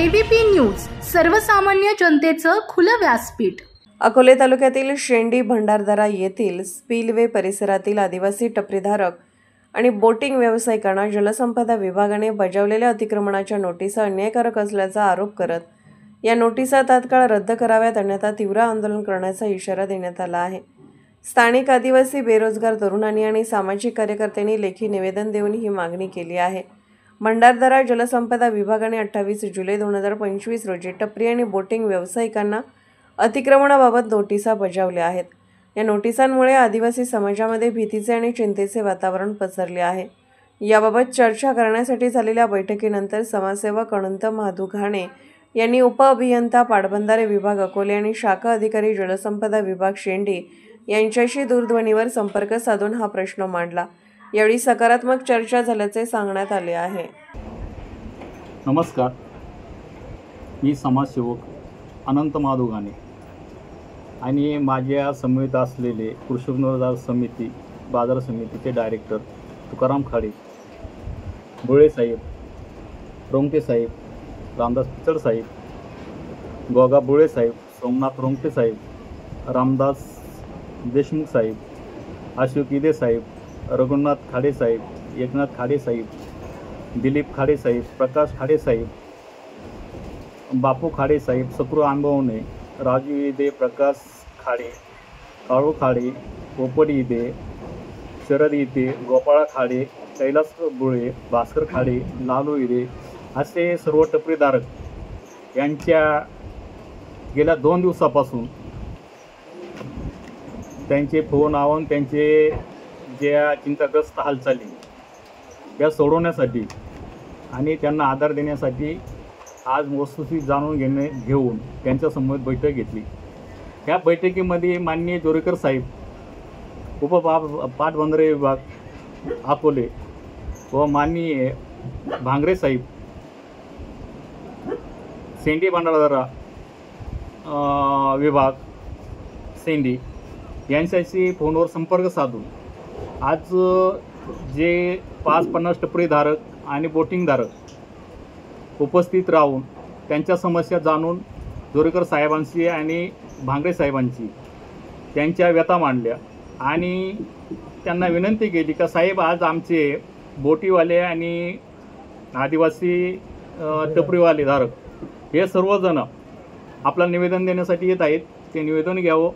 ABP news, सर्वसामान्य जनतेचं खुलं व्यासपीठ। अकोले तालुक्यातील शेंडी भंडारदरा येथील स्पिलवे परिसरातील आदिवासी टपरीधारक आणि बोटिंग व्यावसायिकांना जलसंपदा विभागाने बजावलेल्या अतिक्रमणाच्या नोटिसा अन्यायकारक असल्याचा आरोप करत या नोटिसा तात्काळ रद्द कराव्यात, अन्यथा तीव्र आंदोलन करण्याचा इशारा देण्यात आला आहे। स्थानिक आदिवासी बेरोजगार तरुणांनी आणि सामाजिक कार्यकर्त्यांनी लेखी निवेदन देऊन ही मागणी केली आहे। भंडारदरा जलसंपदा विभागाने 28 जुलै 2025 रोजी टपरी आणि बोटिंग व्यावसायिकांना अतिक्रमणाबाबत नोटिसा बजावल्या आहेत। या नोटिसांमुळे आदिवासी समाजामध्ये भीतीचे आणि चिंतेचे वातावरण पसरले आहे। याबाबत चर्चा करण्यासाठी झालेल्या बैठकीनंतर समाजसेवक अनंत महादू घाणे यांनी उपअभियंता पाटबंधारे विभाग अकोले आणि शाखा अधिकारी जलसंपदा विभाग शेंडी यांच्याशी दूरध्वनीवर संपर्क साधून हा प्रश्न मांडला। यावेळी सकारात्मक चर्चा झाल्याचे सांगण्यात आले आहे। नमस्कार, मी समाजसेवक अनंत महादू घाणे आणि माझ्या समितीत असलेले कृषी पुनरुद्धार समिती बाजार समितीचे डायरेक्टर तुकाराम खाडे, बुळे साहेब, रोंगटे साहेब, रामदास पिचड साहेब, गोगा बुळे साहेब, सोमनाथ रोंगटे साहेब, रामदास देशमुख साहेब, अशोक इदे साहेब, रघुनाथ खाडे साहेब, एकनाथ खाडे साहेब, दिलीप खाडे साहेब, प्रकाश खाडे साहेब, बापू खाडे साहेब, सकृ आंबवणे, राजू इदे, प्रकाश खाडे, काळू खाडे, पोपट इदे, शरद इदे, गोपाळ खाडे, कैलास बुळे, भास्कर खाडे, लालू इदे असे सर्व टपरीधारक यांच्या गेल्या 2 दिवसापासून त्यांचे फोन आवून त्यांचे ज्या चिंताग्रस्त हालचाली या सोडवण्यासाठी आणि त्यांना आधार देण्यासाठी आज वस्तुस्थिती जाणून घेऊन त्यांच्यासमोर बैठक घेतली। या बैठकीमध्ये माननीय जोरेकर साहेब, पाटबंधारे विभाग अकोले व माननीय भांगरे साहेब, शेंडी भंडारदरा विभाग शेंडी यांच्याशी फोनवर संपर्क साधून आज जे 50 टपरीधारक आणि बोटिंगधारक उपस्थित राहून त्यांच्या समस्या जाणून जोरेकर साहेबांशी आणि भांगरे साहेबांची त्यांच्या व्यथा मांडल्या आणि त्यांना विनंती केली का साहेब, आज आमचे बोटीवाले आणि आदिवासी टपरीवाले धारक हे सर्वजण आपलं निवेदन देण्यासाठी येत आहेत, ते निवेदन घ्यावं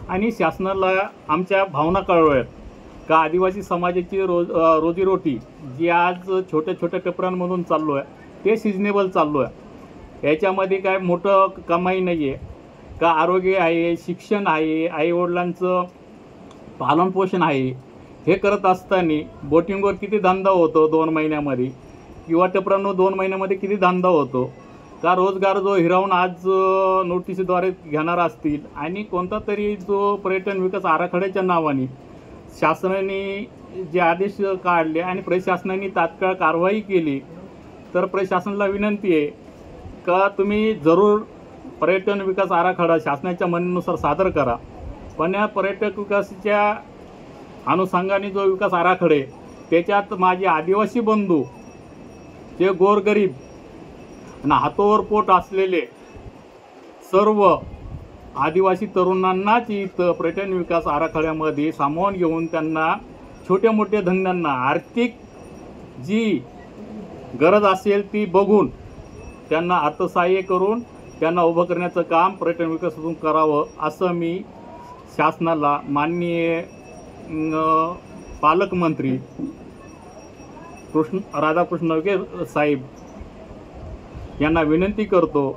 आणि शासनाला आमच्या भावना कळवाव्यात का आदिवासी समाजाची रोजीरोटी जी आज छोट्या छोट्या टपऱ्यांमधून चाललो आहे ते सिजनेबल चाललो आहे। याच्यामध्ये काय मोठं कमाई नाही आहे का, आरोग्य आहे, शिक्षण आहे, आईवडिलांचं पालनपोषण आहे। हे करत असताना बोटिंगवर किती धंदा होतो 2 महिन्यामध्ये किंवा टपऱ्यांवर 2 महिन्यामध्ये किती धंदा होतो का, रोजगार जो हिरावून आज नोटिसीद्वारे घेणार असतील आणि कोणता तरी जो पर्यटन विकास आराखड्याच्या नावाने शासनाने जे आदेश काढले आणि प्रशासनाने तात्काळ कारवाई केली, तर प्रशासनाला विनंती आहे का तुम्ही जरूर पर्यटन विकास आराखडा शासनाच्या म्हणण्यानुसार सादर करा, पण या पर्यटक विकासाच्या अनुषंगाने जो विकास आराखडे त्याच्यात माझे आदिवासी बंधू जे गोरगरीब आणि हातोवर पोट असलेले सर्व आदिवासी तरुणांनाच इथं पर्यटन विकास आराखड्यामध्ये सामावून घेऊन त्यांना छोट्या मोठ्या धंद्यांना आर्थिक जी गरज असेल ती बघून त्यांना अर्थसहाय्य करून त्यांना उभं करण्याचं काम पर्यटन विकासातून करावं, असं मी शासनाला माननीय पालकमंत्री राधाकृष्ण विखे साहेब यांना विनंती करतो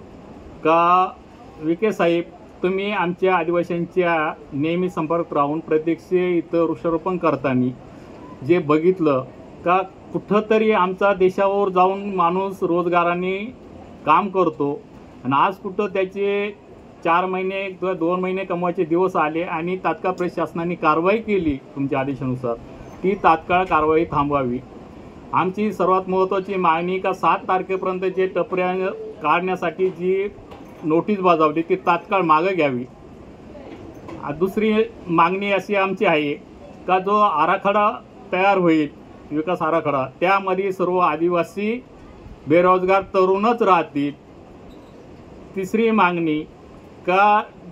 का विखे साहेब, तुम्ही आमच्या आदिवासींच्या नेहमी संपर्क राहून प्रत्यक्ष इथं वृक्षारोपण करताना जे बघितलं का कुठंतरी आमचा देशावर जाऊन माणूस रोजगाराने काम करतो आणि आज कुठं त्याचे 4 महिने किंवा 2 महिने कमवायचे दिवस आले आणि तात्काळ प्रशासनाने कारवाई केली तुमच्या आदेशानुसार, ती तात्काळ कारवाई थांबवावी। आमची सर्वात महत्त्वाची मागणी का 7 तारखेपर्यंत जे टपऱ्या काढण्यासाठी जी नोटीस बजावली ती तात्काळ मागे घ्यावी। दुसरी मागणी अशी आमची आहे का जो आराखडा तयार होईल विकास आराखडा, त्यामध्ये सर्व आदिवासी बेरोजगार तरुणच राहतील तिसरी मागणी का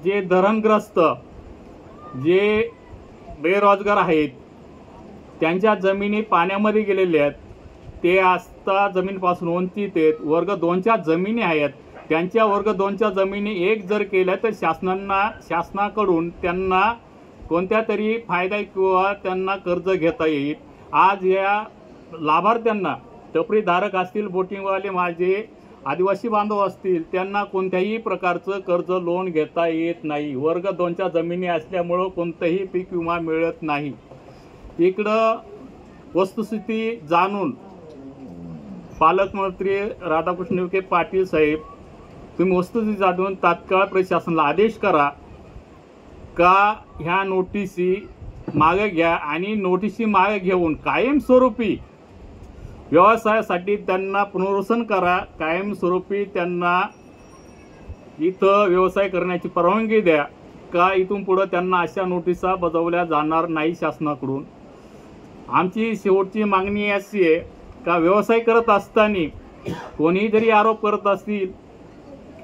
जे धरणग्रस्त जे बेरोजगार आहेत त्यांच्या जमिनी पाण्यामध्ये गेलेल्या आहेत, ते आस्था जमीनपासून वंचित आहेत. वर्ग 2च्या जमिनी आहेत, त्यांच्या वर्ग 2च्या जमिनी एक जर केल्या तर शासनाकडून त्यांना कोणत्या तरी फायदा किंवा त्यांना कर्ज घेता येईल. आज या लाभार्थ्यांना टपरीधारक असतील, बोटिंगवाले माझे आदिवासी बांधव असतील, त्यांना कोणत्याही प्रकारचं कर्ज लोन घेता येत नाही. वर्ग 2च्या जमिनी असल्यामुळं कोणतंही पीक विमा मिळत नाही. इकडं वस्तुस्थिती जाणून पालकमंत्री राधाकृष्ण विखे पाटील साहेब, तुम्ही वस्तुस्थिती जाणून तात्काळ प्रशासनाला आदेश करा का ह्या नोटिसी मागे घ्या आणि नोटिसी मागे घेऊन कायमस्वरूपी व्यवसायासाठी त्यांना पुनर्वसन करा. कायमस्वरूपी त्यांना इथं व्यवसाय करण्याची परवानगी द्या का इथून पुढं त्यांना अशा नोटिसा बजावल्या जाणार नाही शासनाकडून. आमची शेवटची मागणी अशी आहे का व्यवसाय करत असताना कोणी जरी आरोप करत असतील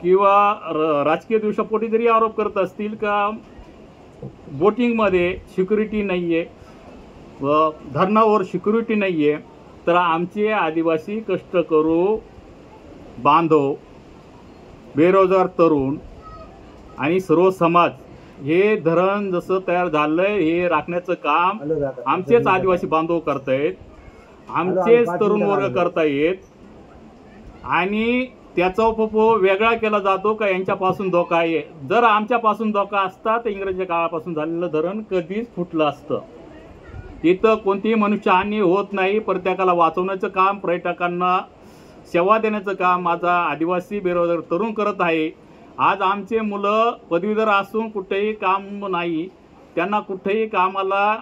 किंवा राजकीय द्वेषापोटी जरी आरोप करत असतील का बोटिंगमध्ये सिक्युरिटी नाही आहे व धरणावर सिक्युरिटी नाही आहे, तर आमचे आदिवासी कष्टकरू बांधव, बेरोजगार तरुण आणि सर्व समाज हे धरण जसं तयार झालंय हे राखण्याचं काम आमचेच आदिवासी बांधव करतायत, आमचेच तरुण वर्ग करतायत. आणि त्याचा उपभोग वेगळा केला जातो का यांच्यापासून धोका आहे. जर आमच्यापासून धोका असता तर इंग्रजी काळापासून झालेलं धरण कधीच फुटलं असतं. इथं कोणतीही मनुष्यहानी होत नाही. प्रत्येकाला वाचवण्याचं काम, पर्यटकांना सेवा देण्याचं काम माझा आदिवासी बेरोजगार तरुण करत आहे. आज आमचे मुलं पदवीधर असून कुठेही काम नाही, त्यांना कुठेही कामाला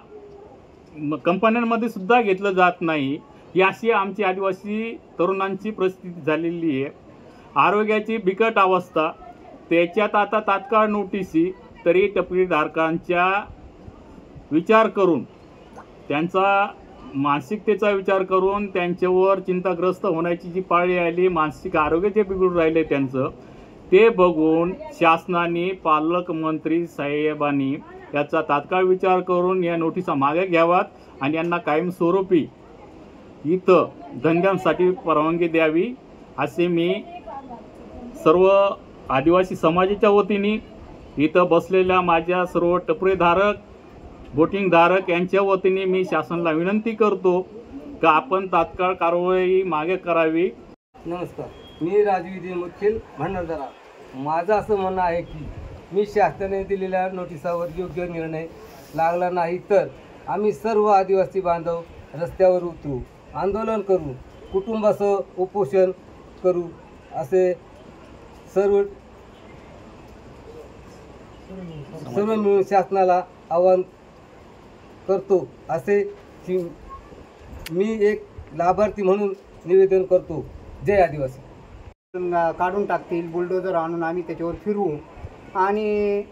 कंपन्यांमध्ये सुद्धा घेतलं जात नाही. ही अशी आमची आदिवासी तरुणांची परिस्थिती झालेली आहे. आरोग्याची बिकट अवस्था, त्याच्यात आता तात्काळ नोटिसी तरी टपरीधारकांच्या विचार करून, त्यांचा मानसिकतेचा विचार करून त्यांच्यावर चिंताग्रस्त होण्याची जी पाळी आली, मानसिक आरोग्य जे बिघडून राहिले त्यांचं, ते बघून शासनाने, पालकमंत्री साहेबांनी याचा तात्काळ विचार करून या नोटिसा मागे घ्याव्यात आणि यांना कायमस्वरूपी इथं धंद्यांसाठी परवानगी द्यावी असे मी सर्व आदिवासी समाजाच्या वतीने इथं बसलेल्या माझ्या सर्व टपरीधारक, बोटिंगधारक यांच्या वतीने मी शासनाला विनंती करतो का आपण तात्काळ कारवाई मागे करावी. नमस्कार, मी राजविजय मुखिल भंडारदरा. माझं असं म्हणणं आहे की मी शासनाने दिलेल्या नोटिसावर योग्य निर्णय लागला नाही तर आम्ही सर्व आदिवासी बांधव रस्त्यावर उतरू, आंदोलन करू, कुटुंबासह उपोषण करू असे सर्व मिळून शासनाला आवाहन करतो असे मी एक लाभार्थी म्हणून निवेदन करतो. जय आदिवासी. काढून टाकतील, बुलडोजर आणून आम्ही त्याच्यावर फिरवू. आणि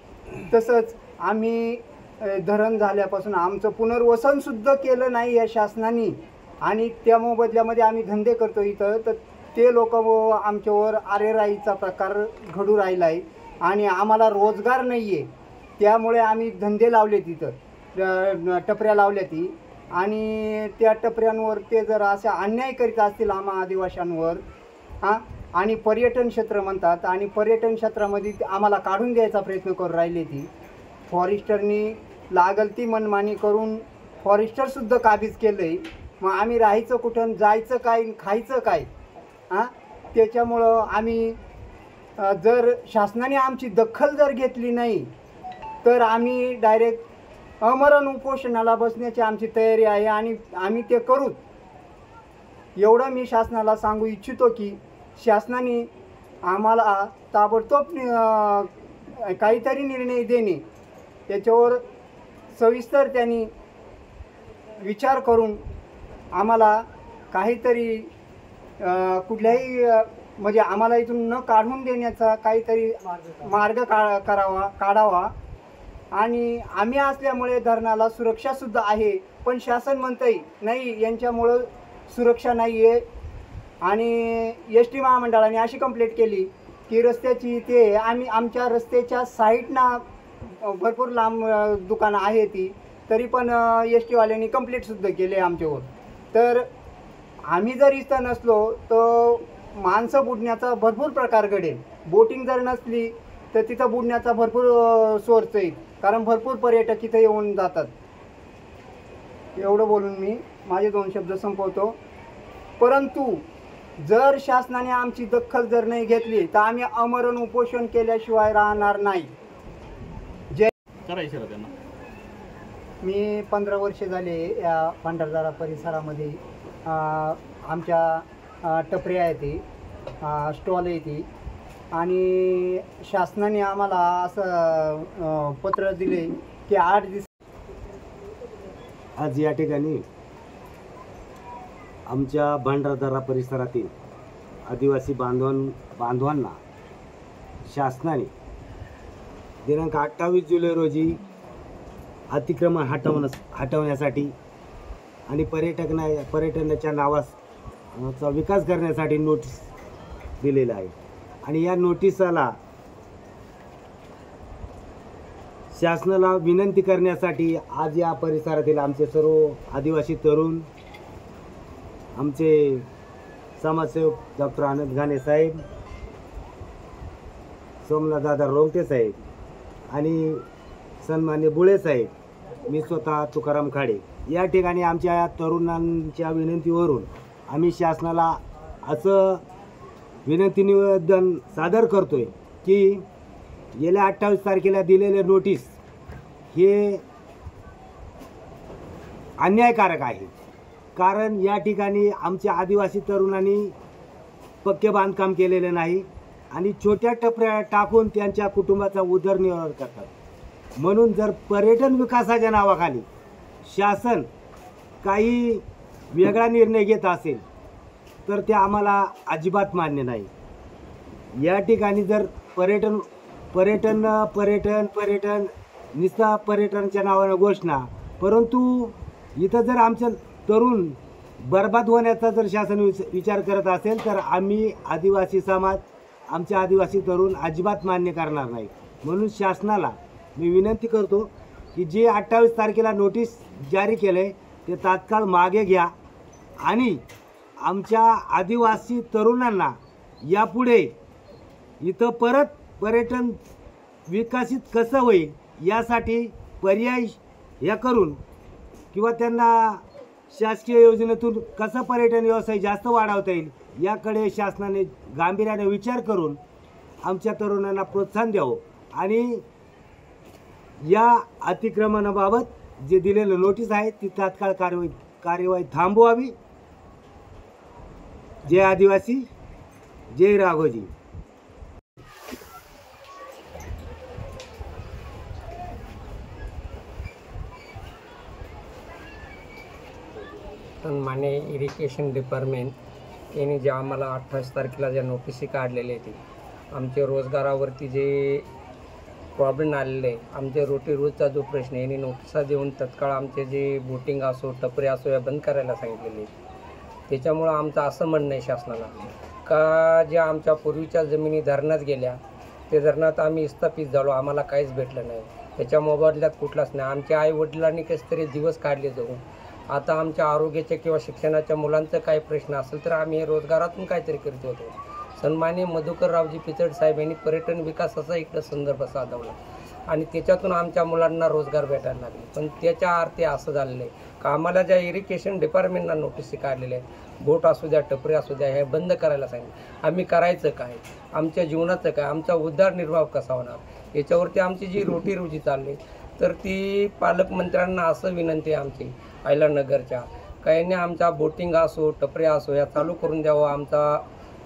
तसंच आम्ही धरण झाल्यापासून आमचं पुनर्वसनसुद्धा केलं नाही या शासनाने आणि त्या मोबदल्यामध्ये आम्ही धंदे करतो इथं, तर ते लोक आमच्यावर आरेराईचा प्रकार घडू राहिला आहे आणि आम्हाला रोजगार नाही आहे. त्यामुळे आम्ही धंदे लावले तिथं, टपऱ्या लावल्या ती, आणि त्या टपऱ्यांवर ते जर अशा अन्याय करीत असतील आम्हा आदिवाशांवर आणि पर्यटन क्षेत्र म्हणतात आणि पर्यटन क्षेत्रामध्ये आम्हाला काढून द्यायचा प्रयत्न करून राहिले ती. फॉरेस्टरनी लागल ती मनमानी करून फॉरेस्टरसुद्धा काबीज केलं आहे. मग आम्ही राहायचं कुठं, जायचं काय, खायचं काय? त्याच्यामुळं आम्ही जर शासनाने आमची दखल जर घेतली नाही तर आम्ही डायरेक्ट अमरण उपोषणाला बसण्याची आमची तयारी आहे आणि आम्ही ते करूच. एवढं मी शासनाला सांगू इच्छितो की शासनाने आम्हाला ताबडतोब काहीतरी निर्णय देणे, त्याच्यावर सविस्तर त्यांनी विचार करून आम्हाला काहीतरी कुठल्याही म्हणजे आम्हाला इथून न काढून देण्याचा काहीतरी मार्ग काढावा. आणि आम्ही असल्यामुळे धरणाला सुरक्षासुद्धा आहे, पण शासन म्हणतंय नाही यांच्यामुळं सुरक्षा नाही आहे. आणि एस टी महामंडळाने अशी कंप्लेंट केली की रस्त्याची ते आम्ही आमच्या रस्त्याच्या साईडना भरपूर लांब दुकानं आहे ती, तरी पण एस टीवाल्यांनी कंप्लेंटसुद्धा केले आमच्यावर. तर आम्ही जर इथं नसलो तर माणसं बुडण्याचा भरपूर प्रकार घडेल. बोटिंग जर नसली तर तिथं बुडण्याचा भरपूर सोर्स येईल, कारण भरपूर पर्यटक इथं येऊन जातात. एवढं बोलून मी माझे 2 शब्द संपवतो. परंतु जर शासनाने आमची दखल जर नाही घेतली तर आम्ही आमरण उपोषण केल्याशिवाय राहणार नाही. करायचं त्यांना. मी 15 वर्षे झाले या भंडारदरा परिसरामध्ये. आमच्या टपऱ्या आहे ती, स्टॉल आहे ती, आणि शासनाने आम्हाला असं पत्र दिले की 8 दिवस. आज या ठिकाणी आमच्या भंडारदरा परिसरातील आदिवासी बांधवांना शासनाने दिनांक 28 जुलै रोजी अतिक्रमण हटवण्यासाठी आणि पर्यटनाच्या नावाचा विकास करण्यासाठी नोटीस दिलेला आहे. आणि या नोटिसाला शासनाला विनंती करण्यासाठी आज या परिसरातील आमचे सर्व आदिवासी तरुण, आमचे समाजसेवक डॉक्टर आनंद घाणे साहेब, सोमनाथदादा रोंगटे साहेब आणि सन्मान्य बुळे साहेब, मी स्वतः तुकाराम खाडे या ठिकाणी आमच्या तरुणांच्या विनंतीवरून आम्ही शासनाला असं विनंती निवेदन सादर करतोय की गेल्या 28 तारखेला दिलेले नोटीस हे अन्यायकारक आहे. कारण या ठिकाणी आमच्या आदिवासी तरुणांनी पक्के बांधकाम केलेले नाही आणि छोट्या टपऱ्या टाकून त्यांच्या कुटुंबाचा उदरनिर्वाह करतात. म्हणून जर पर्यटन विकासाच्या नावाखाली शासन काही वेगळा निर्णय घेत असेल तर ते आम्हाला अजिबात मान्य नाही. या ठिकाणी जर पर्यटन नुसता पर्यटनाच्या नावानं घोषणा, परंतु इथं जर आमचं तरुण बर्बाद होण्याचा जर शासन विचार करत असेल तर आम्ही आदिवासी समाज, आमचे आदिवासी तरुण अजिबात मान्य करणार नाही. म्हणून शासनाला मी विनंती करतो की जे 28 तारखेला नोटीस जारी केले ते तात्काळ मागे घ्या आणि आमच्या आदिवासी तरुणांना यापुढे इथं परत पर्यटन विकसित कसं होईल यासाठी पर्याय हे करून किंवा त्यांना शासकीय योजनेतून कसं पर्यटन व्यवसाय जास्त वाढवता येईल याकडे शासनाने गांभीर्याने विचार करून आमच्या तरुणांना प्रोत्साहन द्यावं आणि या अतिक्रमणाबाबत जे दिलेलं नोटीस आहे ती तात्काळ कार्यवाही थांबवावी. जय आदिवासी, जय राघोजी. माने इरिगेशन डिपार्टमेंट यांनी जे आम्हाला 28 तारखेला ज्या नोटिसी काढलेल्या आहेत, आमच्या रोजगारावरती जे प्रॉब्लेम आलेले आहे, आमच्या रोजचा जो प्रश्न आहे, यांनी नोटिसा देऊन तत्काळ आमचे जे बोटिंग असो टपरे असो या बंद करायला सांगितलेले. त्याच्यामुळं आमचं असं म्हणणं आहे शासनाला का ज्या आमच्या पूर्वीच्या जमिनी धरणात गेल्या ते धरणात आम्ही स्थापित झालो, आम्हाला काहीच भेटलं नाही, त्याच्या मोबदल्यात कुठलाच नाही. आमच्या आईवडिलांनी कसे तरी दिवस काढले जाऊन. आता आमच्या आरोग्याच्या किंवा शिक्षणाच्या मुलांचं काही प्रश्न असेल तर आम्ही रोजगारातून काहीतरी करत होतो. सन्माननीय मधुकररावजी पिचड साहेब यांनी पर्यटन विकासाचा इकडं संदर्भ साधवला आणि त्याच्यातून आमच्या मुलांना रोजगार भेटायला लागले. पण त्याच्या अर्थ असं झालेलं आहे का आम्हाला ज्या इरिगेशन डिपार्टमेंटला नोटीसी काढलेल्या आहेत, बोट असू द्या टपरे असू द्या, हे बंद करायला सांगितलं. आम्ही करायचं काय, आमच्या जीवनाचं काय, आमचा उदरनिर्वाह कसा होणार, याच्यावरती आमची जी रोजी चालली. तर ती पालकमंत्र्यांना असं विनंती आहे आमची आयलानगरच्या काही आमचा बोटिंग असो टपरे असो या चालू करून द्यावा, आमचा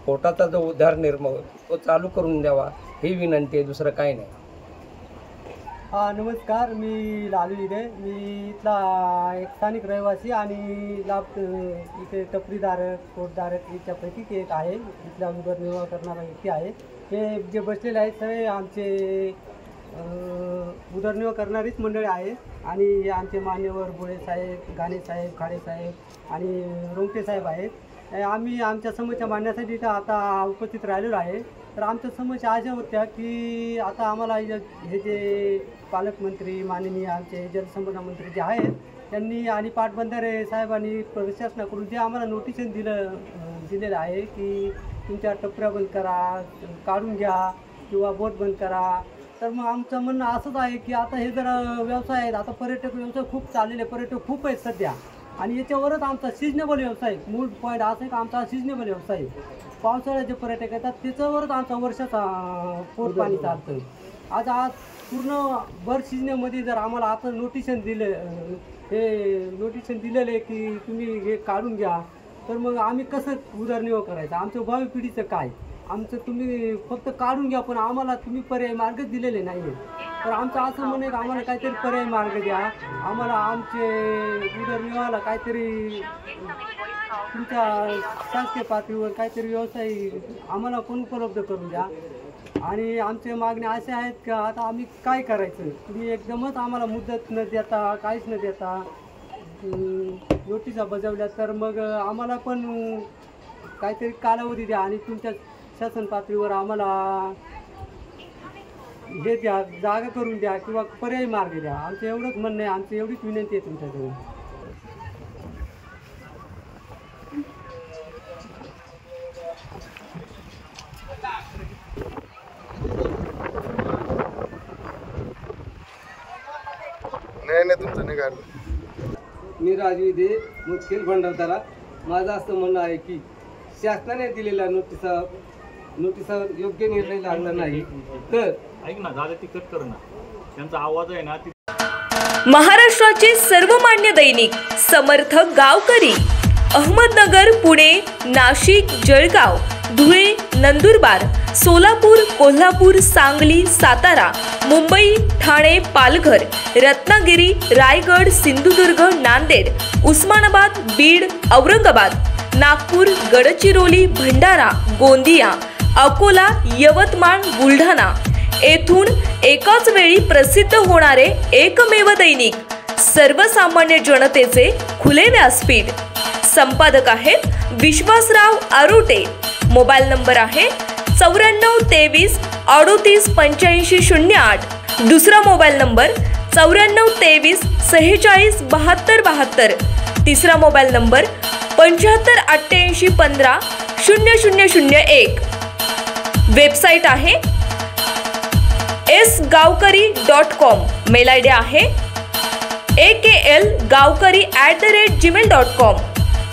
पोटाचा जो उदरनिर्वाह तो चालू करून द्यावा ही विनंती आहे, दुसरं काही नाही. नमस्कार, मी लालू इथे. मी इथला एक स्थानिक रहिवासी आणि इथे टपरीधारक पोटधारक याच्यापैकी एक आहे. इथला उदरनिर्वाह करणारा व्यक्ती आहे. हे जे बसलेले आहेत सगळे आमचे उदरनिर्वाह करणारीच मंडळी आहेत आणि आमचे मान्यवर बुळे साहेब, घाणे साहेब, खाडे साहेब आणि रोंगटे साहेब आहेत. आम्ही आमच्या समस्या मांडण्यासाठी इथं आता उपस्थित राहिलेलो आहे. तर आमच्या समस्या अशा होत्या की आता आम्हाला हे जे पालकमंत्री माननीय आमचे जलसंपदा मंत्री जे आहेत त्यांनी आणि पाटबंधारे साहेबांनी प्रशासनाकडून जे आम्हाला नोटिशन दिलेलं आहे की तुमच्या टपऱ्या बंद करा, काढून घ्या किंवा बोट बंद करा. तर मग आमचं म्हणणं असंच आहे की आता हे जर व्यवसाय आहेत, आता पर्यटक व्यवसाय खूप चाललेले, पर्यटक खूप आहेत सध्या आणि याच्यावरच आमचा सिजनेबल व्यवसाय, मूळ पॉईंट असं आहे की आमचा सिजनेबल व्यवसाय आहे. पावसाळ्यात जे पर्यटक येतात त्याच्यावरच आमचा वर्षाचा पोट पाणी चालतं. आज पूर्ण भर सिजनेमध्ये जर आम्हाला आता नोटिशन दिलेलं आहे की तुम्ही हे काढून घ्या, तर मग आम्ही कसं उदरनिर्वाह करायचा? आमचं भावी पिढीचं काय? आमचं तुम्ही फक्त काढून घ्या पण आम्हाला तुम्ही पर्याय मार्गच दिलेले नाही आहे. तर आमचं असं म्हणणं आहे की आम्हाला काहीतरी पर्याय मार्ग द्या, आम्हाला आमचे उदरनिर्वाहाला काहीतरी तुमच्या शासकीय पातळीवर काहीतरी व्यवसाय आम्हाला पण उपलब्ध करून द्या. आणि आमच्या मागण्या अशा आहेत का आता आम्ही काय करायचं? तुम्ही एकदमच आम्हाला मुदत न देता, काहीच न देता नोटिसा बजावल्या, तर मग आम्हाला पण काहीतरी कालावधी द्या आणि तुमच्या शासन पातळीवर आम्हाला हे द्या, जागा करून द्या किंवा पर्यायी मार्ग द्या. आमचं एवढंच म्हणणं आहे, आमची एवढीच विनंती आहे तुमच्याजवळ. नाही तुमचं नाही काढलं. मी राजू दे मुदखेल भंडारदरा. माझं असं म्हणणं आहे की शासनाने दिलेल्या नोटिसावर योग्य निर्णय लागला नाही तर ऐक ना दादा, ती कट कर ना, त्यांचा आवाज आहे ना. महाराष्ट्राचे सर्वमान्य दैनिक समर्थ गावकरी अहमदनगर, पुणे, नाशिक, जळगाव, धुळे, नंदुरबार, सोलापूर, कोल्हापूर, सांगली, सातारा, मुंबई, ठाणे, पालघर, रत्नागिरी, रायगड, सिंधुदुर्ग, नांदेड, उस्मानाबाद, बीड, औरंगाबाद, नागपूर, गडचिरोली, भंडारा, गोंदिया, अकोला, यवतमाळ, बुलढाणा येथून एकाच वेळी प्रसिद्ध होणारे एकमेव दैनिक सर्वसामान्य जनतेचे खुले व्यासपीठ. संपादक आहेत विश्वासराव आरोटे. मोबाईल नंबर आहे 9423 38 85 08. दुसरा मोबाईल नंबर 9423 46 72 72. तिसरा मोबाईल नंबर 75 88 15 0001. वेबसाईट आहे sgavkari.com. मेल आय डी आहे aklgavkari@gmail.com.